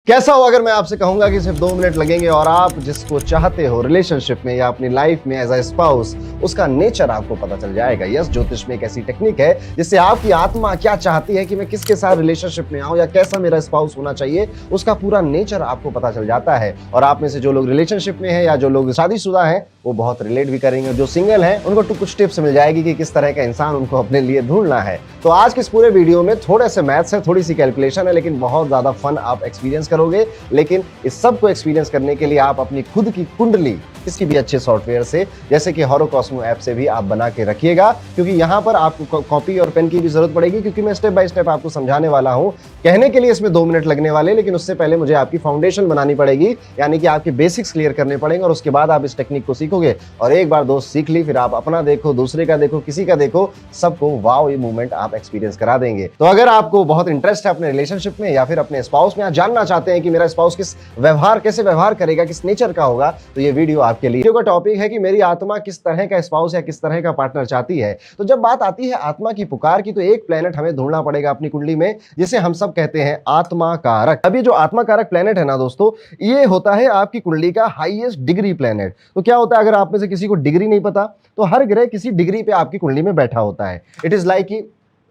कैसा हो अगर मैं आपसे कहूंगा कि सिर्फ 2 मिनट लगेंगे और आप जिसको चाहते हो रिलेशनशिप में या अपनी लाइफ में एज अ स्पाउस, उसका नेचर आपको पता चल जाएगा। यस, ज्योतिष में एक ऐसी टेक्निक है जिससे आपकी आत्मा क्या चाहती है कि मैं किसके साथ रिलेशनशिप में आऊं या कैसा मेरा स्पाउस होना चाहिए, उसका पूरा नेचर आपको पता चल जाता है। और आप में से जो लोग रिलेशनशिप में है या जो लोग शादीशुदा हैं वो बहुत रिलेट भी करेंगे। जो सिंगल हैं उनको कुछ टिप्स मिल जाएगी कि किस तरह का इंसान उनको अपने लिए ढूंढना है। तो आज के इस पूरे वीडियो में थोड़े से मैथ्स है, थोड़ी सी कैलकुलेशन है, लेकिन बहुत ज्यादा फन आप एक्सपीरियंस करोगे। लेकिन इस सब को एक्सपीरियंस करने के लिए आप अपनी खुद की कुंडली किसी भी अच्छे सॉफ्टवेयर से जैसे कि होरोकॉस्मो ऐप से भी आप बना के रखिएगा, क्योंकि यहां पर आपको कॉपी और पेन की भी जरूरत पड़ेगी, क्योंकि मैं स्टेप बाय स्टेप आपको समझाने वाला हूं। कहने के लिए इसमें 2 मिनट लगने वाले, लेकिन उससे पहले मुझे आपकी फाउंडेशन बनानी पड़ेगी, यानी कि आपके बेसिक्स क्लियर करने पड़ेंगे और उसके बाद आप इस टेक्निक को सीखोगे। और एक बार दोस्त सीख ली, फिर आप अपना देखो, दूसरे का देखो, किसी का देखो, सबको वाओ ये मूवमेंट आप एक्सपीरियंस करा देंगे। तो अगर आपको बहुत इंटरेस्ट है अपने रिलेशनशिप में या फिर अपने स्पाउस में, आप जानना चाहते हैं कि मेरा स्पाउस कैसे व्यवहार करेगा, किस नेचर का होगा, तो ये वीडियो आपके लिए। वीडियो का टॉपिक है कि मेरी आत्मा किस तरह का स्पाउस या किस तरह का पार्टनर चाहती है। तो जब बात आती है आत्मा की पुकार की, तो एक प्लेनेट हमें ढूंढना पड़ेगा अपनी कुंडली में, जिसे हम सब कहते हैं आत्मा कारक। अभी जो आत्मा कारक प्लेनेट है ना दोस्तों, ये होता है आपकी कुंडली का हाईएस्ट डिग्री प्लेनेट। तो क्या होता है, अगर आप में से किसी को डिग्री नहीं पता, तो हर ग्रह किसी डिग्री पे आपकी कुंडली में बैठा होता है। इट इज लाइक कि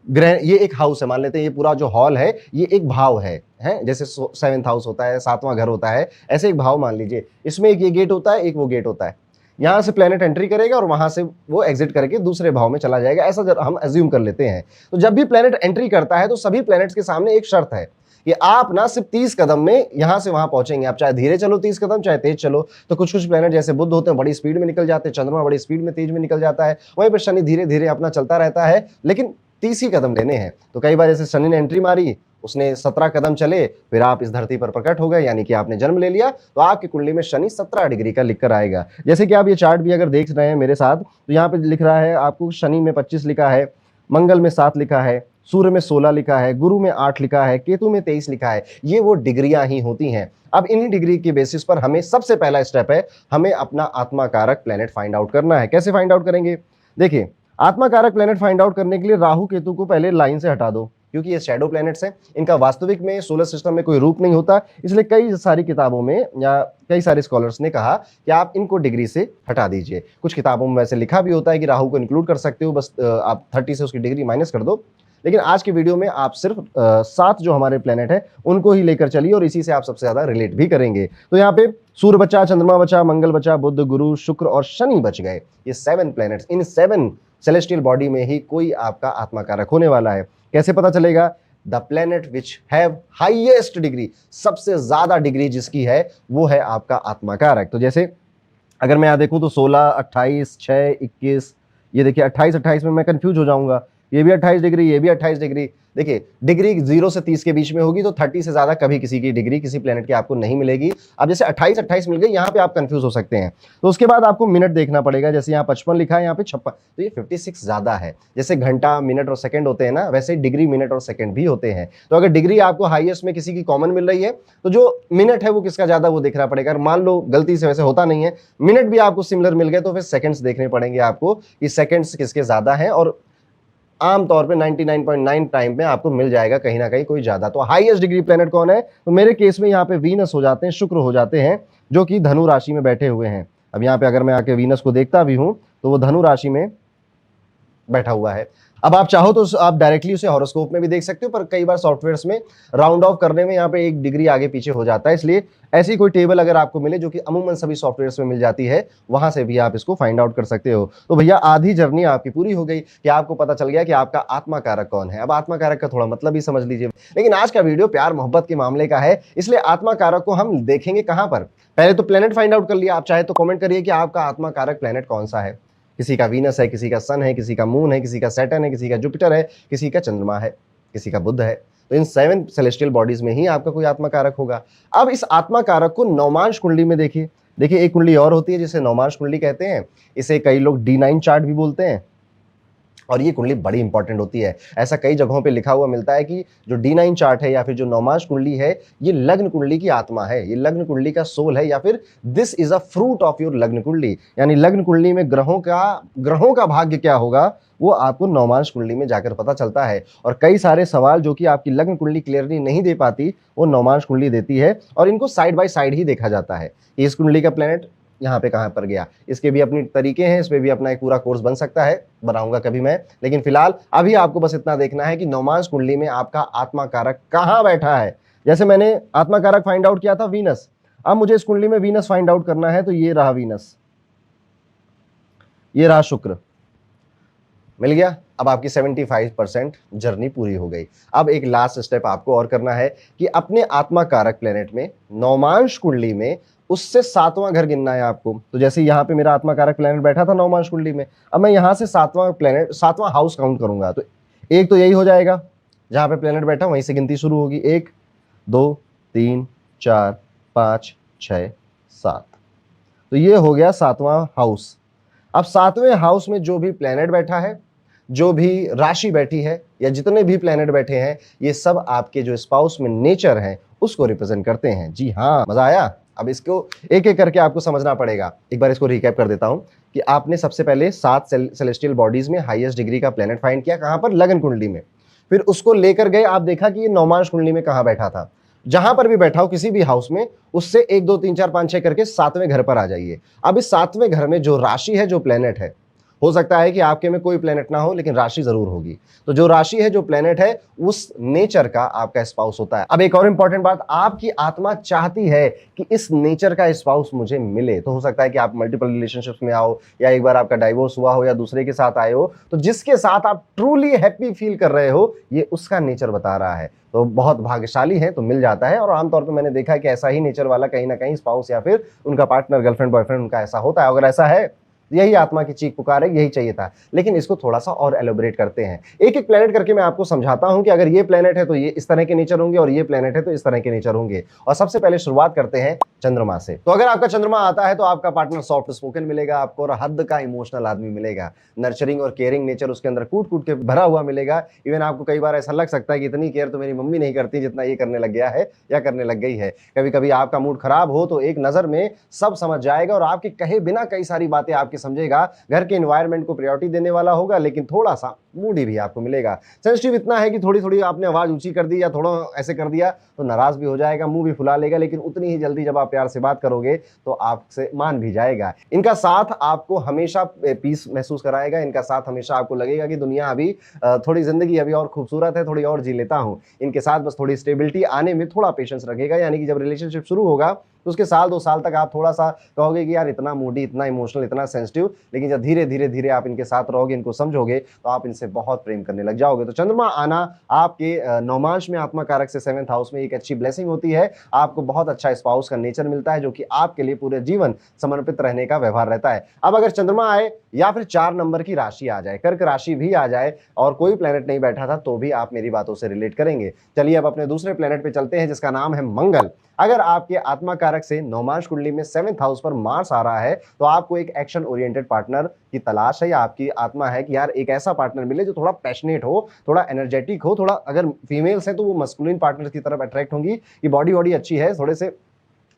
ग्रह, ये एक हाउस है, मान लेते हैं ये पूरा जो हॉल है ये एक भाव है जैसे 7th हाउस होता है, 7वां घर होता है, ऐसे एक भाव मान लीजिए। इसमें एक ये गेट होता है, एक वो गेट होता है। यहां से प्लेनेट एंट्री करेगा और वहां से वो एग्जिट करके दूसरे भाव में चला जाएगा, ऐसा हम एज्यूम कर लेते हैं। तो जब भी प्लेनेट एंट्री करता है तो सभी प्लेनेट्स के सामने एक शर्त है कि आप ना सिर्फ 30 कदम में यहां से वहां पहुंचेंगे। आप चाहे धीरे चलो 30 कदम, चाहे तेज चलो। तो कुछ कुछ प्लेनेट जैसे बुध होते हैं बड़ी स्पीड में निकल जाते हैं, चंद्रमा बड़ी स्पीड में तेज में निकल जाता है, वहीं पर शनि धीरे धीरे अपना चलता रहता है, लेकिन 30 ही कदम लेने हैं। तो कई बार जैसे शनि ने एंट्री मारी, उसने 17 कदम चले, फिर आप इस धरती पर प्रकट हो गए, यानी कि आपने जन्म ले लिया। तो आपकी कुंडली में शनि 17 डिग्री का लिख कर आएगा। जैसे कि आप ये चार्ट भी अगर देख रहे हैं मेरे साथ, तो यहाँ पे लिख रहा है आपको शनि में 25 लिखा है, मंगल में 7 लिखा है, सूर्य में 16 लिखा है, गुरु में 8 लिखा है, केतु में 23 लिखा है। ये वो डिग्रियां ही होती हैं। अब इन्हीं डिग्री के बेसिस पर हमें सबसे पहला स्टेप है, हमें अपना आत्मा कारक प्लेनेट फाइंड आउट करना है। कैसे फाइंड आउट करेंगे? देखिए, आत्मा कारक प्लेनेट फाइंड आउट करने के लिए राहु केतु को पहले लाइन से हटा दो, क्योंकि ये शैडो प्लैनेट्स हैं। इनका वास्तविक में सोलर सिस्टम में कोई रूप नहीं होता। इसलिए कई सारी किताबों में या कई सारे स्कॉलर्स ने कहा कि आप इनको डिग्री से हटा दीजिए। कुछ किताबों में वैसे लिखा भी होता है कि राहु को इंक्लूड कर सकते हो, बस आप 30 से उसकी डिग्री माइनस कर दो। लेकिन आज की वीडियो में आप सिर्फ 7 जो हमारे प्लेनेट है उनको ही लेकर चलिए, और इसी से आप सबसे ज्यादा रिलेट भी करेंगे। तो यहाँ पे सूर्य बचा, चंद्रमा बचा, मंगल बचा, बुध, गुरु, शुक्र और शनि बच गए। ये 7 प्लेनेट्स, इन 7 सेलेस्टियल बॉडी में ही कोई आपका आत्मा कारक होने वाला है। कैसे पता चलेगा? The planet which have highest degree, सबसे ज्यादा डिग्री जिसकी है वो है आपका आत्मा कारक। तो जैसे अगर मैं यहाँ देखूं तो 16, 28, 6, 21, ये देखिए 28 में मैं कंफ्यूज हो जाऊंगा। ये भी 28 डिग्री, ये भी 28 डिग्री। देखिए, डिग्री 0 से 30 के बीच में होगी, तो 30 से ज्यादा कभी किसी की डिग्री किसी प्लेनेट की आपको नहीं मिलेगी। अब जैसे 28 मिल गई, यहाँ पे आप कंफ्यूज हो सकते हैं। तो उसके बाद आपको मिनट देखना पड़ेगा। जैसे यहाँ 55 लिखा है, यहाँ पे 56, तो ये 56 ज्यादा है। जैसे घंटा, मिनट और सेकंड होते हैं ना, वैसे डिग्री, मिनट और सेकंड भी होते हैं। तो अगर डिग्री आपको हाईएस्ट में किसी की कॉमन मिल रही है, तो जो मिनट है वो किसका ज्यादा वो देखना पड़ेगा। मान लो गलती से, वैसे होता नहीं है, मिनट भी आपको सिमिलर मिल गए, तो फिर सेकंड्स देखने पड़ेंगे आपको कि सेकंड्स किसके ज्यादा हैं। और आमतौर पे 99.9 टाइम में आपको मिल जाएगा कहीं ना कहीं कोई ज्यादा। तो हाईएस्ट डिग्री प्लेनेट कौन है? तो मेरे केस में यहाँ पे वीनस हो जाते हैं, शुक्र हो जाते हैं, जो कि धनु राशि में बैठे हुए हैं। अब यहाँ पे अगर मैं आके वीनस को देखता भी हूं तो वो धनु राशि में बैठा हुआ है। अब आप चाहो तो आप डायरेक्टली उसे हॉरोस्कोप में भी देख सकते हो, पर कई बार सॉफ्टवेयर्स में राउंड ऑफ करने में यहाँ पे 1 डिग्री आगे पीछे हो जाता है। इसलिए ऐसी कोई टेबल अगर आपको मिले, जो कि अमूमन सभी सॉफ्टवेयर्स में मिल जाती है, वहां से भी आप इसको फाइंड आउट कर सकते हो। तो भैया आधी जर्नी आपकी पूरी हो गई कि आपको पता चल गया कि आपका आत्मा कारक कौन है। अब आत्मा कारक का थोड़ा मतलब ही समझ लीजिए। लेकिन आज का वीडियो प्यार मोहब्बत के मामले का है, इसलिए आत्मा कारक को हम देखेंगे कहां पर। पहले तो प्लेनेट फाइंड आउट कर लिया। आप चाहे तो कॉमेंट करिए कि आपका आत्मा कारक प्लेनेट कौन सा है। किसी का वीनस है, किसी का सन है, किसी का मून है, किसी का सैटर्न है, किसी का जुपिटर है, किसी का चंद्रमा है, किसी का बुध है। तो इन 7 सेलेस्टियल बॉडीज में ही आपका कोई आत्मा कारक होगा। अब इस आत्मा कारक को नवमांश कुंडली में देखिए। एक कुंडली और होती है जिसे नवमांश कुंडली कहते हैं। इसे कई लोग D9 चार्ट भी बोलते हैं। और ये कुंडली बड़ी इंपॉर्टेंट होती है। ऐसा कई जगहों पे लिखा हुआ मिलता है कि जो D9 चार्ट है या फिर जो नवमांश कुंडली है, ये लग्न कुंडली की आत्मा है, ये लग्न कुंडली का सोल है, या फिर this is a fruit of your लग्न कुंडली। यानी लग्न कुंडली में ग्रहों का भाग्य क्या होगा वो आपको नवमांश कुंडली में जाकर पता चलता है। और कई सारे सवाल जो कि आपकी लग्न कुंडली क्लियरली नहीं दे पाती, वो नवमांश कुंडली देती है, और इनको साइड बाय साइड ही देखा जाता है। इस कुंडली का प्लेनेट यहाँ पे कहाँ पर गया, इसके भी अपनी तरीके हैं, इसमें भी अपना एक पूरा कोर्स बन सकता है, बनाऊंगा कभी मैं। लेकिन फिलहाल अभी आपको बस इतना देखना है कि नवमांश कुंडली में आपका आत्मा कारक कहाँ बैठा है। जैसे मैंने आत्मा कारक फाइंड आउट किया था वीनस, अब मुझे इस कुंडली में वीनस फाइंड आउट करना है, तो ये रहा वीनस, ये रहा शुक्र, मिल गया। अब आपकी 75% जर्नी पूरी हो गई। अब एक लास्ट स्टेप आपको और करना है कि अपने आत्मा कारक प्लेनेट में नवमांश कुंडली में उससे 7वां घर गिनना है आपको। तो जैसे यहाँ पे मेरा आत्मा कारक प्लेनेट बैठा था नवमांश कुंडली में, अब मैं यहाँ से 7वां प्लेनेट, 7वां हाउस काउंट करूंगा। तो एक तो यही हो जाएगा, जहां पे प्लेनेट बैठा वहीं से गिनती शुरू होगी, 1 2 3 4 5 6 7। तो ये हो गया 7वां हाउस। अब 7वें हाउस में जो भी प्लेनेट बैठा है, जो भी राशि बैठी है, या जितने भी प्लेनेट बैठे हैं, ये सब आपके जो स्पाउस में नेचर है उसको रिप्रेजेंट करते हैं। जी हाँ, मजा आया। अब इसको एक एक करके आपको समझना पड़ेगा। एक बार इसको रिकैप कर देता हूं कि आपने सबसे पहले 7 सेलेस्टियल बॉडीज में हाईएस्ट डिग्री का प्लेनेट फाइंड किया, कहां पर, लगन कुंडली में। फिर उसको लेकर गए, आप देखा कि ये नवमांश कुंडली में कहां बैठा था। जहां पर भी बैठा हो किसी भी हाउस में, उससे 1 2 3 4 5 6 करके 7वें घर पर आ जाइए। अब इस 7वें घर में जो राशि है, जो प्लेनेट है, हो सकता है कि आपके में कोई प्लेनेट ना हो, लेकिन राशि जरूर होगी। तो जो राशि है, जो प्लेनेट है, उस नेचर का आपका स्पाउस होता है। अब एक और इंपॉर्टेंट बात, आपकी आत्मा चाहती है कि इस नेचर का स्पाउस मुझे मिले। तो हो सकता है कि आप मल्टीपल रिलेशनशिप्स में आओ, या एक बार आपका डाइवोर्स हुआ हो, या दूसरे के साथ आए हो, तो जिसके साथ आप ट्रूली हैप्पी फील कर रहे हो, ये उसका नेचर बता रहा है। तो बहुत भाग्यशाली है, तो मिल जाता है। और आमतौर पर मैंने देखा है कि ऐसा ही नेचर वाला कहीं ना कहीं स्पाउस या फिर उनका पार्टनर, गर्लफ्रेंड, बॉयफ्रेंड उनका ऐसा होता है। अगर ऐसा है, यही आत्मा की चीख पुकार है, यही चाहिए था। लेकिन इसको थोड़ा सा और एलोबरेट करते हैं, एक एक प्लेनेट करके मैं आपको समझाता हूं कि अगर ये प्लेनेट है तो ये इस तरह के नेचर होंगे, और ये प्लेनेट है तो इस तरह के नेचर होंगे। और सबसे पहले शुरुआत करते हैं चंद्रमा से। तो अगर आपका चंद्रमा आता है तो आपका पार्टनर सॉफ्ट स्पोकन मिलेगा आपको, और हद का इमोशनल आदमी मिलेगा। नर्चरिंग और केयरिंग नेचर उसके अंदर कूट कूट के भरा हुआ मिलेगा। इवन आपको कई बार ऐसा लग सकता है कि इतनी केयर तो मेरी मम्मी नहीं करती जितना ये करने लग गया है या करने लग गई है। कभी कभी आपका मूड खराब हो तो एक नजर में सब समझ जाएगा, और आपके कहे बिना कई सारी बातें आपकी समझेगा। घर के एनवायरनमेंट को प्रायोरिटी देने वाला होगा, लेकिन थोड़ा सा मूडी भी आपको मिलेगा। सेंसिटिव इतना है कि थोड़ी थोड़ी आपने आवाज ऊंची कर दी या थोड़ा ऐसे कर दिया तो नाराज भी हो जाएगा, मुंह भी फुला लेगा। लेकिन उतनी ही जल्दी जब आप प्यार से बात करोगे तो आपसे मान भी जाएगा। इनका साथ आपको हमेशा पीस महसूस कराएगा। इनका साथ हमेशा आपको लगेगा कि दुनिया अभी थोड़ी जिंदगी अभी और खूबसूरत है, थोड़ी और जी लेता हूं। इनके साथ बस थोड़ी स्टेबिलिटी आने में थोड़ा पेशेंस रखेगा। यानी कि जब रिलेशनशिप शुरू होगा तो उसके 1 2 साल तक आप थोड़ा सा कहोगे कि यार इतना मूडी, इतना इमोशनल, इतना सेंसिटिव। लेकिन जब धीरे धीरे धीरे आप इनके साथ रहोगे, इनको समझोगे, तो आप इनसे बहुत प्रेम करने लग जाओगे। तो चंद्रमा आना आपके नवमांश में आत्मा कारक से 7th हाउस में एक अच्छी ब्लेसिंग होती है। आपको बहुत अच्छा स्पाउस का नेचर मिलता है, जो कि आपके लिए पूरे जीवन समर्पित रहने का व्यवहार रहता है। अब अगर चंद्रमा आए या फिर 4 नंबर की राशि आ जाए, कर्क राशि भी आ जाए, और कोई प्लेनेट नहीं बैठा था, तो भी आप मेरी बातों से रिलेट करेंगे। चलिए अब अपने दूसरे प्लेनेट पे चलते हैं, जिसका नाम है मंगल। अगर आपके आत्मा कारक से नवमांश कुंडली में 7th हाउस पर मार्स आ रहा है, तो आपको एक एक्शन ओरिएंटेड पार्टनर की तलाश है, या आपकी आत्मा है कि यार एक ऐसा पार्टनर मिले जो थोड़ा पैशनेट हो, थोड़ा एनर्जेटिक हो, थोड़ा, अगर फीमेल्स हैं तो वो मस्कुलिन पार्टनर की तरफ अट्रैक्ट होंगी कि बॉडी वॉडी अच्छी है, थोड़े से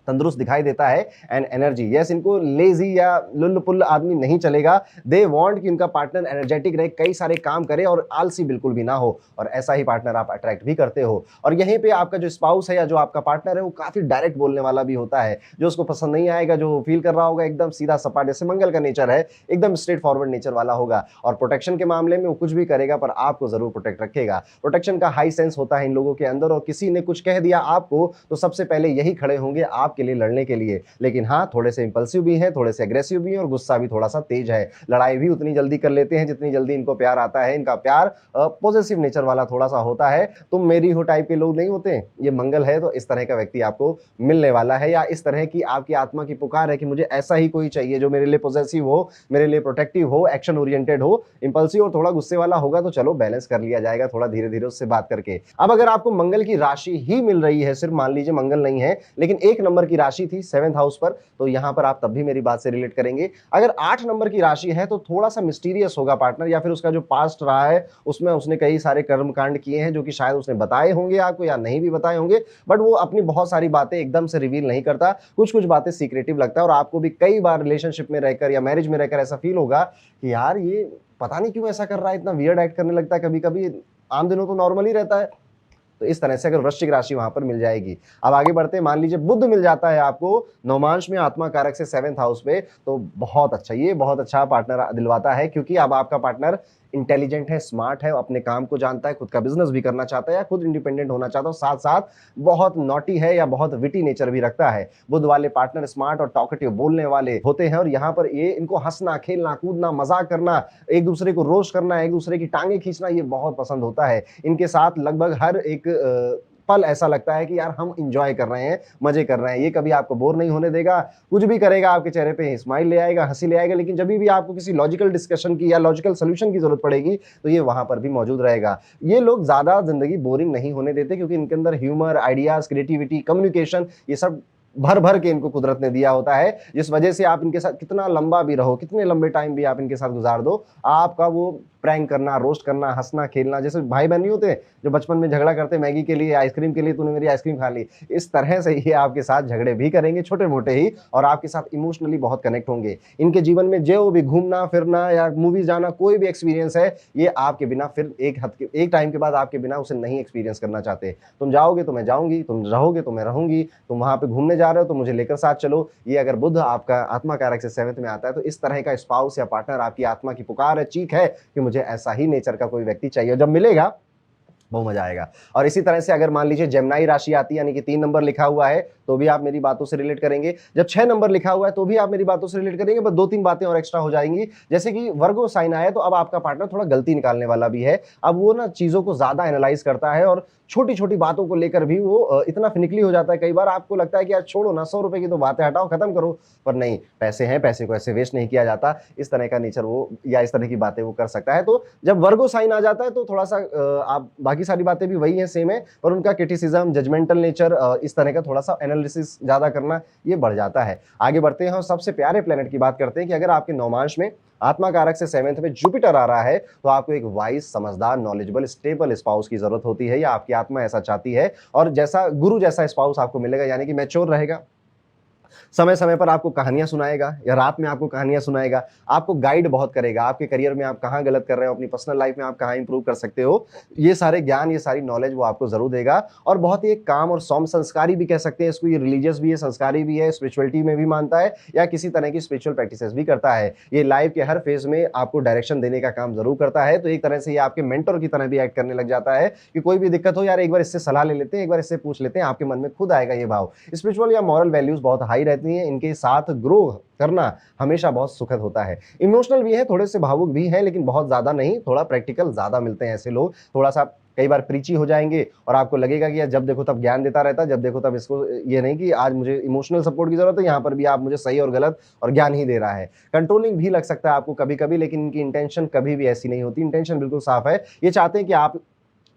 तंदुरुस्त दिखाई देता है, एंड एनर्जी। यस, इनको लेजी या लुल्ल पुल्ल आदमी नहीं चलेगा। दे वांट कि उनका पार्टनर एनर्जेटिक रहे, कई सारे काम करे, और आलसी बिल्कुल भी ना हो। और ऐसा ही पार्टनर आप अट्रैक्ट भी करते हो। और यहीं पे आपका जो स्पाउस है या जो आपका पार्टनर है, वो काफी डायरेक्ट बोलने वाला भी होता है। जो उसको पसंद नहीं आएगा, जो फील कर रहा होगा, एकदम सीधा सपाट, जैसे मंगल का नेचर है, एकदम स्ट्रेट फॉरवर्ड नेचर वाला होगा। और प्रोटेक्शन के मामले में वो कुछ भी करेगा, पर आपको जरूर प्रोटेक्ट रखेगा। प्रोटेक्शन का हाई सेंस होता है इन लोगों के अंदर, और किसी ने कुछ कह दिया आपको तो सबसे पहले यही खड़े होंगे आपके लिए लड़ने के लिए। लेकिन हाँ, थोड़े से इंपल्सिव भी हैं, थोड़े से एग्रेसिव भी हैं, और गुस्सा भी थोड़ा सा तेज है। लड़ाई भी उतनी जल्दी कर लेते हैं जितनी जल्दी इनको प्यार आता है। इनका प्यार पॉजिटिव नेचर वाला थोड़ा सा होता है। तुम मेरी हो टाइप के लोग नहीं होते। ये मंगल है तो इस तरह का व्यक्ति आपको मिलने वाला है, या इस तरह की आपकी आत्मा की पुकार है कि मुझे ऐसा ही कोई चाहिए जो मेरे लिए पॉजिटिव हो, मेरे लिए प्रोटेक्टिव हो, एक्शन ओरिएंटेड हो। इंपल्सिव और थोड़ा गुस्से वाला होगा तो चलो बैलेंस कर लिया जाएगा थोड़ा धीरे धीरे उससे बात करके। अब अगर आपको मंगल की राशि ही मिल रही है, सिर्फ मान लीजिए मंगल नहीं है, लेकिन 1 नंबर की राशि थी 7th हाउस पर, तो यहां पर आप तब भी मेरी बात से रिलेट करेंगे। अगर 8 नंबर की राशि है तो थोड़ा सा मिस्टीरियस होगा पार्टनर, या फिर उसका जो पास्ट रहा है उसमें उसने कई सारे कर्म कांड किए हैं जो कि शायद उसने बताए होंगे आपको या नहीं भी बताए होंगे। बट वो अपनी बहुत सारी बातें एकदम से रिवील नहीं करता, कुछ कुछ बातें सीक्रेटिव लगता है। और आपको भी कई बार रिलेशनशिप में रहकर या मैरिज में रहकर ऐसा फील होगा कि यार ये पता नहीं क्यों ऐसा कर रहा है, इतना वियर्ड एक्ट करने लगता है कभी कभी, आम दिनों तो नॉर्मल ही रहता है। तो इस तरह से अगर वृश्चिक राशि वहां पर मिल जाएगी। अब आगे बढ़ते हैं, मान लीजिए बुध मिल जाता है आपको नवमांश में आत्मा कारक से 7th हाउस पे, तो बहुत अच्छा, ये बहुत अच्छा पार्टनर दिलवाता है, क्योंकि अब आपका पार्टनर इंटेलिजेंट है, स्मार्ट है, अपने काम को जानता है, खुद का बिजनेस भी करना चाहता है या खुद इंडिपेंडेंट होना चाहता है, साथ साथ बहुत नॉटी है या बहुत विटी नेचर भी रखता है। बुध वाले पार्टनर स्मार्ट और टॉकेटिव बोलने वाले होते हैं, और यहाँ पर ये इनको हंसना, खेलना, कूदना, मजाक करना, एक दूसरे को रोस्ट करना, एक दूसरे की टांगे खींचना, ये बहुत पसंद होता है। इनके साथ लगभग हर एक पल ऐसा लगता है कि यार हम इंजॉय कर रहे हैं, मजे कर रहे हैं। ये कभी आपको बोर नहीं होने देगा, कुछ भी करेगा आपके चेहरे पे स्माइल ले आएगा, हंसी ले आएगा, लेकिन जब भी आपको किसी लॉजिकल डिस्कशन की या लॉजिकल सोल्यूशन की जरूरत पड़ेगी तो ये वहां पर भी मौजूद रहेगा। ये लोग ज्यादा जिंदगी बोरिंग नहीं होने देते, क्योंकि इनके अंदर ह्यूमर, आइडियाज, क्रिएटिविटी, कम्युनिकेशन, ये सब भर भर के इनको कुदरत ने दिया होता है, जिस वजह से आप इनके साथ कितना लंबा भी रहो, कितने लंबे टाइम भी आप इनके साथ गुजार दो, आपका वो प्रैंक करना, रोस्ट करना, हंसना, खेलना, जैसे भाई बहन नहीं होते जो बचपन में झगड़ा करते मैगी के लिए, आइसक्रीम के लिए, तूने मेरी आइसक्रीम खा ली, इस तरह से ये आपके साथ झगड़े भी करेंगे, छोटे मोटे ही, और आपके साथ इमोशनली बहुत कनेक्ट होंगे। इनके जीवन में जो भी घूमना फिरना या मूवीज जाना, कोई भी एक्सपीरियंस है, ये आपके बिना फिर एक टाइम के बाद आपके बिना उसे नहीं एक्सपीरियंस करना चाहते। तुम जाओगे तो मैं जाऊंगी, तुम रहोगे तो मैं रहूंगी, तुम वहां पे घूमने जा रहे हो तो मुझे लेकर साथ चलो। ये अगर बुध आपका आत्मा कारक से 7th में आता है, तो इस तरह का स्पाउस या पार्टनर आपकी आत्मा की पुकार है, चीख है कि मुझे ऐसा ही नेचर का कोई व्यक्ति चाहिए। जब मिलेगा बहुत मजा आएगा। और इसी तरह से अगर मान लीजिए जेमिनी राशि आती है, यानी कि 3 नंबर लिखा हुआ है, तो भी आप मेरी बातों से रिलेट करेंगे। जब 6 नंबर लिखा हुआ है तो भी आप मेरी बातों से रिलेट करेंगे, बस 2-3 बातें और एक्स्ट्रा हो जाएंगी। जैसे कि वर्गो साइन आया, तो अब आपका पार्टनर थोड़ा गलती निकालने वाला भी है। अब वो ना चीजों को ज्यादा एनालाइज करता है, और छोटी छोटी बातों को लेकर भी वो इतना फिनिकली हो जाता है। कई बार आपको लगता है कि यार छोड़ो ना, 100 रुपए की तो बातें हटाओ, खत्म करो, पर नहीं, पैसे हैं, पैसे को ऐसे वेस्ट नहीं किया जाता। इस तरह का नेचर वो, या इस तरह की बातें वो कर सकता है। तो जब वर्गो साइन आ जाता है तो थोड़ा सा आप, बाकी सारी बातें भी वही है, सेम है, पर उनका क्रिटिसिज्म, जजमेंटल नेचर, इस तरह का थोड़ा सा एनालिसिस ज्यादा करना, ये बढ़ जाता है। आगे बढ़ते हैं और सबसे प्यारे प्लेनेट की बात करते हैं कि अगर आपके नवमांश में आत्मा कारक से 7th में जुपिटर आ रहा है, तो आपको एक वाइज, समझदार, नॉलेजेबल, स्टेबल स्पाउस की जरूरत होती है, या आपकी आत्मा ऐसा चाहती है। और जैसा गुरु जैसा स्पाउस आपको मिलेगा, यानी कि मैच्योर रहेगा, समय समय पर आपको कहानियां सुनाएगा या रात में आपको कहानियां सुनाएगा, आपको गाइड बहुत करेगा, आपके करियर में आप कहाँ गलत कर रहे हो, अपनी पर्सनल लाइफ में आप कहाँ इंप्रूव कर सकते हो, ये सारे ज्ञान, ये सारी नॉलेज वो आपको जरूर देगा। और बहुत ही एक काम और सौम्य संस्कारी भी कह सकते हैं इसको, ये रिलीजियस भी है, संस्कारी भी है, स्पिरिचुअलिटी में भी मानता है, या किसी तरह की स्पिरिचुअल प्रैक्टिसेस भी करता है। ये लाइफ के हर फेज में आपको डायरेक्शन देने का काम जरूर करता है। तो एक तरह से ये आपके मेंटर की तरह भी एक्ट करने लग जाता है कि कोई भी दिक्कत हो, यार एक बार इससे सलाह ले लेते हैं, एक बार इससे पूछ लेते हैं, आपके मन में खुद आएगा ये भाव। स्पिरिचुअल या मॉरल वैल्यूज बहुत हाई रहती हैं, इनके साथ ग्रो करना हमेशा बहुत सुखद होता है। इमोशनल भी है, थोड़े से भावुक भी हैं, लेकिन बहुत ज्यादा नहीं, थोड़ा प्रैक्टिकल ज्यादा मिलते हैं ऐसे लोग। थोड़ा सा कई बार प्रीची हो जाएंगे और आपको लगेगा कि यार जब देखो तब ज्ञान देता रहता है, जब देखो तब इसको, ये नहीं कि आज मुझे इमोशनल सपोर्ट की जरूरत है, यहाँ पर भी आप मुझे सही और गलत और ज्ञान ही दे रहा है। कंट्रोलिंग भी लग सकता है आपको कभी कभी, लेकिन इनकी इंटेंशन कभी भी ऐसी नहीं होती, इंटेंशन बिल्कुल साफ है। ये चाहते हैं कि आप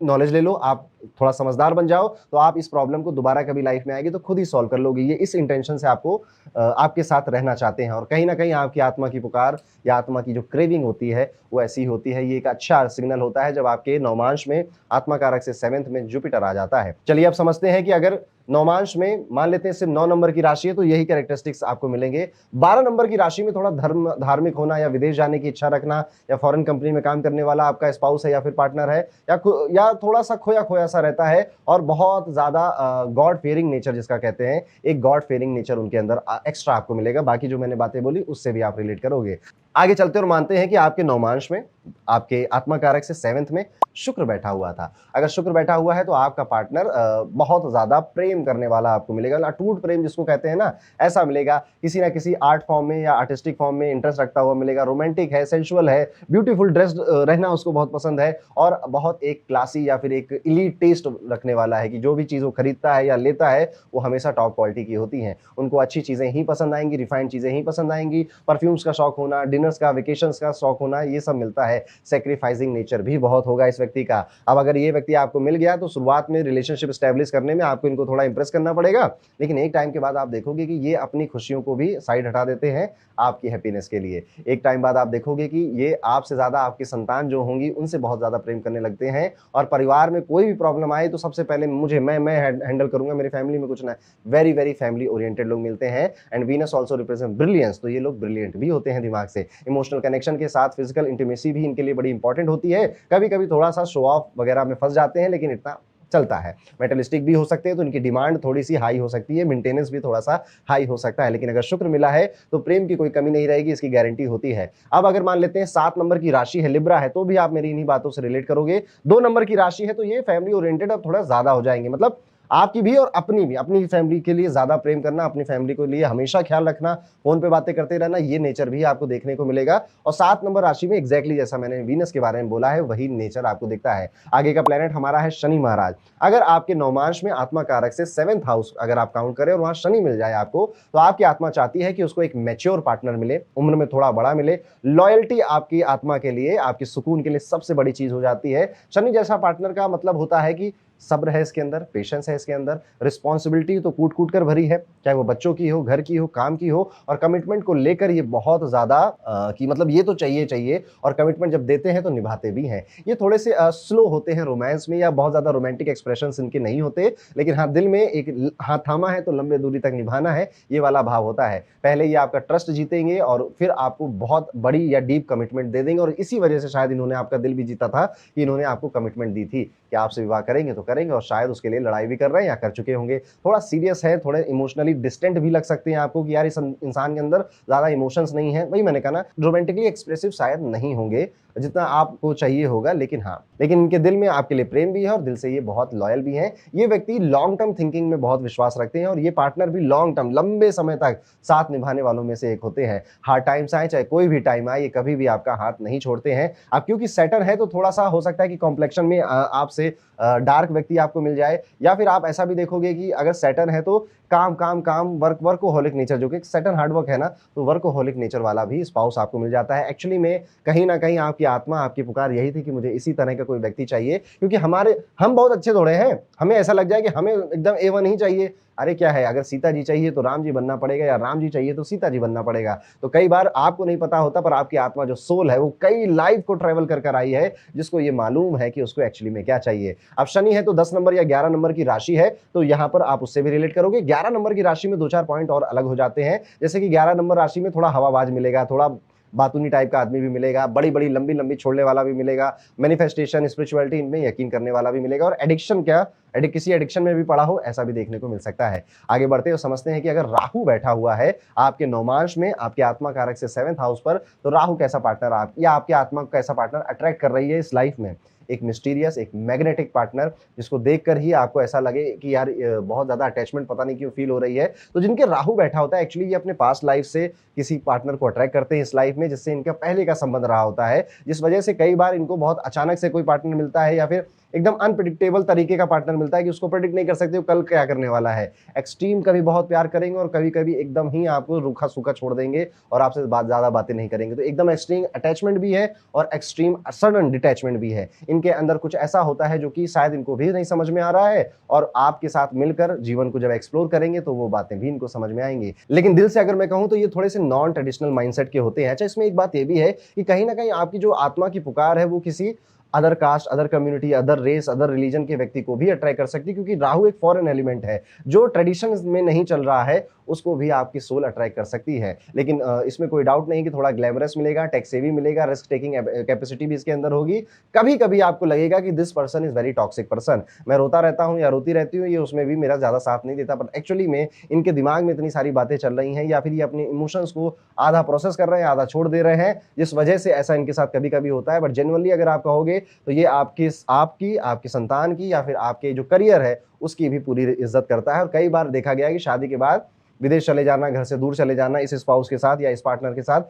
नॉलेज ले लो, आप थोड़ा समझदार बन जाओ, तो आप इस प्रॉब्लम को दोबारा कभी लाइफ में आएगी तो खुद ही सॉल्व कर लोगे। ये इस इंटेंशन से आपको आपके साथ रहना चाहते हैं, और कहीं ना कहीं आपकी आत्मा की पुकार या आत्मा की जो क्रेविंग होती है वो ऐसी होती है। ये एक अच्छा सिग्नल होता है जब आपके नवमांश में आत्मा कारक से 7th में जुपिटर आ जाता है। चलिए अब समझते हैं कि अगर नवमांश में मान लेते हैं सिर्फ 9 नंबर की राशि है, तो यही कैरेक्टरिस्टिक्स आपको मिलेंगे। 12 नंबर की राशि में थोड़ा धार्मिक होना, या विदेश जाने की इच्छा रखना, या फॉरेन कंपनी में काम करने वाला आपका स्पाउस है या फिर पार्टनर है, या थोड़ा सा खोया खोया सा रहता है, और बहुत ज्यादा गॉड फेयरिंग नेचर जिसका कहते हैं, एक गॉड फेयरिंग नेचर उनके अंदर एक्स्ट्रा आपको मिलेगा। बाकी जो मैंने बातें बोली उससे भी आप रिलेट करोगे। आगे चलते और मानते हैं कि आपके नवमांश में आपके आत्मा कारक से 7th में शुक्र बैठा हुआ था। अगर शुक्र बैठा हुआ है तो आपका पार्टनर बहुत ज्यादा प्रेम करने वाला आपको मिलेगा, अटूट प्रेम जिसको कहते हैं ना, ऐसा मिलेगा। किसी ना किसी आर्ट फॉर्म में या आर्टिस्टिक फॉर्म में इंटरेस्ट रखता हुआ मिलेगा, रोमांटिक है, सेंसुअल है, ब्यूटीफुल ड्रेस्ड रहना उसको बहुत पसंद है, और बहुत एक क्लासी या फिर एक इलीट टेस्ट रखने वाला है कि जो भी चीज वो खरीदता है या लेता है वो हमेशा टॉप क्वालिटी की होती है। उनको अच्छी चीजें ही पसंद आएंगी, रिफाइंड चीजें ही पसंद आएंगी, परफ्यूम्स का शौक होना, डिनर्स का, वेकेशंस का शौक होना, ये सब मिलता है। सैक्रिफाइसिंग नेचर भी बहुत होगा इस व्यक्ति का। अब अगर ये व्यक्ति आपको मिल गया तो शुरुआत में रिलेशनशिप स्टैब्लिश करने में आपको इनको थोड़ा इंप्रेस करना पड़ेगा, लेकिन एक टाइम के बाद आप देखोगे कि ये अपनी खुशियों को भी साइड हटा देते हैं आपकी हैप्पीनेस के लिए। एक टाइम बाद आप देखोगे कि ये आपसे ज्यादा आपकी संतान जो होंगी उनसे बहुत ज्यादा प्रेम करने लगते हैं, और परिवार में कोई भी प्रॉब्लम आए तो सबसे पहले मुझे मैं हैंडल करूंगा, मेरी फैमिली में कुछ ना। वेरी वेरी फैमिली ओरिएंटेड लोग मिलते हैं। And Venus also represent brilliance, तो ये लोग ब्रिलियंट भी होते हैं दिमाग से। इमोशनल कनेक्शन के साथ फिजिकल इंटीमेसी भी इनके लिए बड़ी इंपॉर्टेंट होती है। कभी कभी थोड़ा सा शो ऑफ वगैरह में फंस जाते हैं, लेकिन इतना चलता है। मेटलिस्टिक भी हो सकते हैं तो इनकी डिमांड थोड़ी सी हाई हो सकती है, मेंटेनेंस भी थोड़ा सा हाई हो सकता है, लेकिन अगर शुक्र मिला है तो प्रेम की कोई कमी नहीं रहेगी, इसकी गारंटी होती है। अब अगर मान लेते हैं 7 नंबर की राशि है, लिब्रा है, तो भी आप मेरी इन्हीं बातों से रिलेट करोगे। 2 नंबर की राशि है तो ये फैमिली ओरिएंटेड अब थोड़ा ज्यादा हो जाएंगे, मतलब आपकी भी और अपनी भी, अपनी फैमिली के लिए ज्यादा प्रेम करना, अपनी फैमिली के लिए हमेशा ख्याल रखना, फोन पे बातें करते रहना, ये नेचर भी आपको देखने को मिलेगा। और 7 नंबर राशि में एग्जैक्टली जैसा मैंने वीनस के बारे में बोला है वही नेचर आपको दिखता है। आगे का प्लेनेट हमारा है शनि महाराज। अगर आपके नवमांश में आत्मा कारक से 7th हाउस अगर आप काउंट करें और वहां शनि मिल जाए आपको, तो आपकी आत्मा चाहती है कि उसको एक मैच्योर पार्टनर मिले, उम्र में थोड़ा बड़ा मिले। लॉयल्टी आपकी आत्मा के लिए, आपके सुकून के लिए सबसे बड़ी चीज हो जाती है। शनि जैसा पार्टनर का मतलब होता है कि सब्र है इसके अंदर, पेशेंस है इसके अंदर, रिस्पॉन्सिबिलिटी तो कूट कूट कर भरी है, चाहे वो बच्चों की हो, घर की हो, काम की हो, और कमिटमेंट को लेकर ये बहुत ज्यादा कि मतलब ये तो चाहिए चाहिए, और कमिटमेंट जब देते हैं तो निभाते भी हैं। ये थोड़े से स्लो होते हैं रोमांस में, या बहुत ज्यादा रोमांटिक एक्सप्रेशंस इनके नहीं होते, लेकिन हाँ दिल में एक हाथ थामा है तो लंबे दूरी तक निभाना है, ये वाला भाव होता है। पहले ये आपका ट्रस्ट जीतेंगे और फिर आपको बहुत बड़ी या डीप कमिटमेंट दे देंगे, और इसी वजह से शायद इन्होंने आपका दिल भी जीता था कि इन्होंने आपको कमिटमेंट दी थी कि आपसे विवाह करेंगे तो करेंगे, और शायद उसके लिए लड़ाई भी कर रहे हैं या कर चुके होंगे। थोड़ा सीरियस है, थोड़े इमोशनली डिस्टेंट भी लग सकते हैं आपको कि यार इस इंसान के अंदर ज्यादा इमोशंस नहीं है। वही मैंने कहा ना, रोमांटिकली एक्सप्रेसिव शायद नहीं होंगे जितना आपको चाहिए होगा, लेकिन हाँ, लेकिन इनके दिल में आपके लिए प्रेम भी है और दिल से ये बहुत लॉयल भी हैं। ये व्यक्ति लॉन्ग टर्म थिंकिंग में बहुत विश्वास रखते हैं, और ये पार्टनर भी लॉन्ग टर्म, लंबे समय तक साथ निभाने वालों में से एक होते हैं। हार्ड टाइम्स आए चाहे कोई भी टाइम आए, ये कभी भी आपका हाथ नहीं छोड़ते हैं। अब क्योंकि सैटर्न है तो थोड़ा सा हो सकता है कि कॉम्प्लेक्शन में आपसे डार्क व्यक्ति आपको मिल जाए, या फिर आप ऐसा भी देखोगे कि अगर सैटर्न है तो काम काम काम, वर्कोहोलिक नेचर, जो कि सैटर्न हार्डवर्क है ना, तो वर्कोहोलिक नेचर वाला भी स्पाउस आपको मिल जाता है। एक्चुअली में कहीं ना कहीं आपकी आत्मा, आपकी पुकार यही थी कि मुझे इसी तरह का कोई व्यक्ति चाहिए, क्योंकि हम बहुत अच्छे थोड़े हैं, हमें ऐसा लग जाए कि हमें एकदम A1 ही चाहिए। अरे क्या है, अगर सीता जी चाहिए तो राम जी बनना पड़ेगा, या राम जी चाहिए तो सीता जी बनना पड़ेगा। तो कई बार आपको नहीं पता होता, पर आपकी आत्मा जो सोल है वो कई लाइफ को ट्रेवल कर कर आई है, जिसको ये मालूम है कि उसको एक्चुअली में क्या चाहिए। अब शनि है तो 10 नंबर या 11 नंबर की राशि है, तो यहाँ पर आप उससे भी रिलेट करोगे। 11 नंबर की राशि में 2-4 पॉइंट और अलग हो जाते हैं, जैसे कि 11 नंबर राशि में थोड़ा हवाबाज मिलेगा, थोड़ा बातूनी टाइप का आदमी भी मिलेगा, बड़ी बड़ी लंबी लंबी छोड़ने वाला भी मिलेगा, मैनिफेस्टेशन, स्पिरिचुअलिटी इनमें यकीन करने वाला भी मिलेगा, और एडिक्शन क्या, किसी एडिक्शन में भी पड़ा हो, ऐसा भी देखने को मिल सकता है। आगे बढ़ते हुए समझते हैं कि अगर राहु बैठा हुआ है आपके नवमांश में, आपके आत्मा कारक से 7th हाउस पर, तो राहु कैसा पार्टनर आप या आपके आत्मा को कैसा पार्टनर अट्रैक्ट कर रही है इस लाइफ में। एक मिस्टीरियस, एक मैग्नेटिक पार्टनर, जिसको देखकर ही आपको ऐसा लगे कि यार बहुत ज्यादा अटैचमेंट पता नहीं क्यों फील हो रही है। तो जिनके राहु बैठा होता है, एक्चुअली ये अपने पास्ट लाइफ से किसी पार्टनर को अट्रैक्ट करते हैं इस लाइफ में, जिससे इनका पहले का संबंध रहा होता है, जिस वजह से कई बार इनको बहुत अचानक से कोई पार्टनर मिलता है, या फिर एकदम अनप्रिडिक्टेबल तरीके का पार्टनर मिलता है कि उसको प्रेडिक्ट नहीं कर सकते वो कल क्या करने वाला है। एक्सट्रीम कभी बहुत प्यार करेंगे और कभी कभी एकदम ही आपको रूखा सूखा छोड़ देंगे और आपसे ज्यादा बातें नहीं करेंगे। तो एकदम एक्सट्रीम अटैचमेंट भी है और एक्सट्रीम सडन डिटैचमेंट भी है। इनके अंदर कुछ ऐसा होता है जो कि शायद इनको भी नहीं समझ में आ रहा है, और आपके साथ मिलकर जीवन को जब एक्सप्लोर करेंगे तो वो बातें भी इनको समझ में आएंगी। लेकिन दिल से अगर मैं कहूं तो ये थोड़े से नॉन ट्रेडिशनल माइंडसेट के होते हैं। अच्छा, इसमें एक बात ये भी है कि कहीं ना कहीं आपकी जो आत्मा की पुकार है वो किसी other caste, other community, other race, other religion के व्यक्ति को भी अट्रैक्ट कर सकती है, क्योंकि राहु एक फॉरेन एलिमेंट है जो ट्रेडिशन में नहीं चल रहा है, उसको भी आपकी सोल अट्रैक्ट कर सकती है। लेकिन इसमें कोई डाउट नहीं कि थोड़ा ग्लैमरस मिलेगा, टेक सेवी मिलेगा, रिस्क टेकिंग कैपेसिटी भी इसके अंदर होगी। कभी कभी आपको लगेगा कि this person is very toxic person, मैं रोता रहता हूँ या रोती रहती हूँ, ये उसमें भी मेरा ज्यादा साथ नहीं देता, बट एक्चुअली में इनके दिमाग में इतनी सारी बातें चल रही हैं, या फिर ये अपने इमोशंस को आधा प्रोसेस कर रहे हैं, आधा छोड़ दे रहे हैं, जिस वजह से ऐसा इनके साथ कभी कभी होता है। बट जेन्युइनली अगर आप कहोगे तो ये आपकी संतान की या फिर आपके जो करियर है उसकी भी पूरी इज्जत करता है। और कई बार देखा गया है कि शादी के बाद विदेश चले जाना, घर से दूर चले जाना इस स्पाउस के साथ या इस पार्टनर के साथ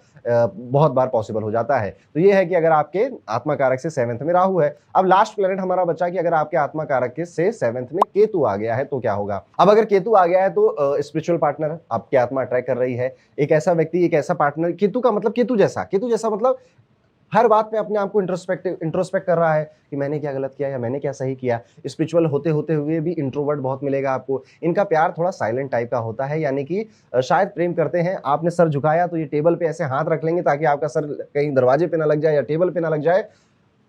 बहुत बार पॉसिबल हो जाता है। तो ये है कि अगर आपके आत्मा कारक से 7th में राहु है। अब लास्ट प्लेनेट हमारा बचा कि अगर आपके आत्मा कारक के से 7th में केतु आ गया है तो क्या होगा। अब अगर केतु आ गया है तो स्पिरिचुअल पार्टनर आपकी आत्मा अट्रैक्ट कर रही है, एक ऐसा व्यक्ति, एक ऐसा पार्टनर। केतु का मतलब केतु जैसा मतलब हर बात में अपने आप को इंट्रोस्पेक्ट कर रहा है कि मैंने क्या गलत किया या मैंने क्या सही किया। स्पिरिचुअल होते होते हुए भी इंट्रोवर्ट बहुत मिलेगा आपको। इनका प्यार थोड़ा साइलेंट टाइप का होता है, यानी कि शायद प्रेम करते हैं, आपने सर झुकाया तो ये टेबल पे ऐसे हाथ रख लेंगे ताकि आपका सर कहीं दरवाजे पे ना लग जाए या टेबल पे ना लग जाए।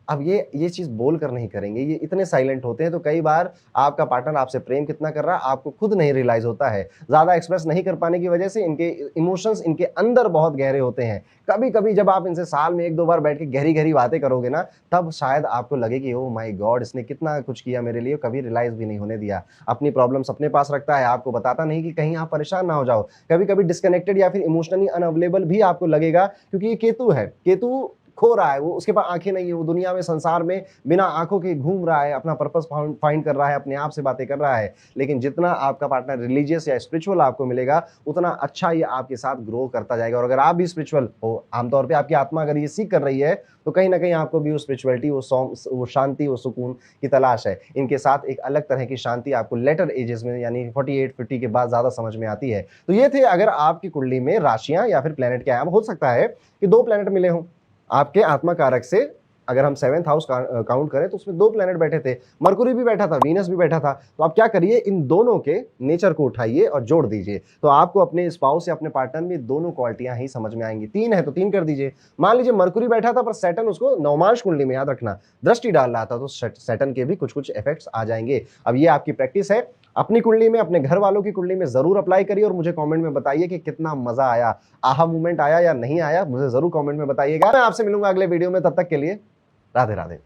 अब ये चीज़ बोल कर नहीं करेंगे, ये इतने साइलेंट होते हैं, तो कई बार आपका पार्टनर आपसे प्रेम कितना कर रहा है, आपको खुद नहीं रियलाइज़ होता है। ज़्यादा एक्सप्रेस नहीं कर पाने की वजह से इनके इमोशंस इनके अंदर बहुत गहरे होते हैं। कभी-कभी जब आप इनसे साल में 1-2 बार बैठ के गहरी-गहरी बातें करोगे ना, तब शायद आपको लगे कि ओह माय गॉड! इसने कितना कुछ किया मेरे लिए, कभी रियलाइज़ भी नहीं होने दिया। अपनी प्रॉब्लम्स अपने पास रखता है, आपको बताता नहीं कि कहीं आप परेशान ना हो जाओ। कभी-कभी डिस्कनेक्टेड या फिर इमोशनली अनअवेलेबल भी आपको लगेगा, क्योंकि ये केतु है। केतु खो रहा है, वो उसके पास आँखें नहीं है, वो दुनिया में संसार में बिना आँखों के घूम रहा है, अपना पर्पस फाइंड कर रहा है, अपने आप से बातें कर रहा है। लेकिन जितना आपका पार्टनर रिलीजियस या स्पिरिचुअल आपको मिलेगा, उतना अच्छा ये आपके साथ ग्रो करता जाएगा। और अगर आप भी स्पिरिचुअल हो, आमतौर पे आपकी आत्मा अगर ये सीख कर रही है, तो कहीं न कहीं आपको भी वो स्पिरिचुअलिटी, वो शांति, वो सुकून की तलाश है। इनके साथ एक अलग तरह की शांति आपको लेटर एजेस में, यानी 48-50 के बाद ज़्यादा समझ में आती है। तो ये थे अगर आपकी कुंडली में राशियाँ या फिर प्लैनेट क्या है। अब हो सकता है कि 2 प्लैनेट मिले हों। आपके आत्मा कारक से अगर हम 7th हाउस काउंट करें, तो उसमें 2 प्लैनेट बैठे थे, मरकुरी भी बैठा था, वीनस भी बैठा था। तो आप क्या करिए, इन दोनों के नेचर को उठाइए और जोड़ दीजिए, तो आपको अपने स्पाउस या अपने पार्टनर में दोनों क्वालिटियां ही समझ में आएंगी। 3 है तो 3 कर दीजिए। मान लीजिए मरकुरी बैठा था पर सैटर्न उसको नवमांश कुंडली में, याद रखना, दृष्टि डाल रहा था, तो सैटर्न के भी कुछ कुछ इफेक्ट्स आ जाएंगे। अब ये आपकी प्रैक्टिस है, अपनी कुंडली में, अपने घर वालों की कुंडली में जरूर अप्लाई करिए और मुझे कमेंट में बताइए कि कितना मजा आया, आहा मूवमेंट आया या नहीं आया, मुझे जरूर कमेंट में बताइएगा। मैं आपसे मिलूंगा अगले वीडियो में, तब तक के लिए राधे राधे।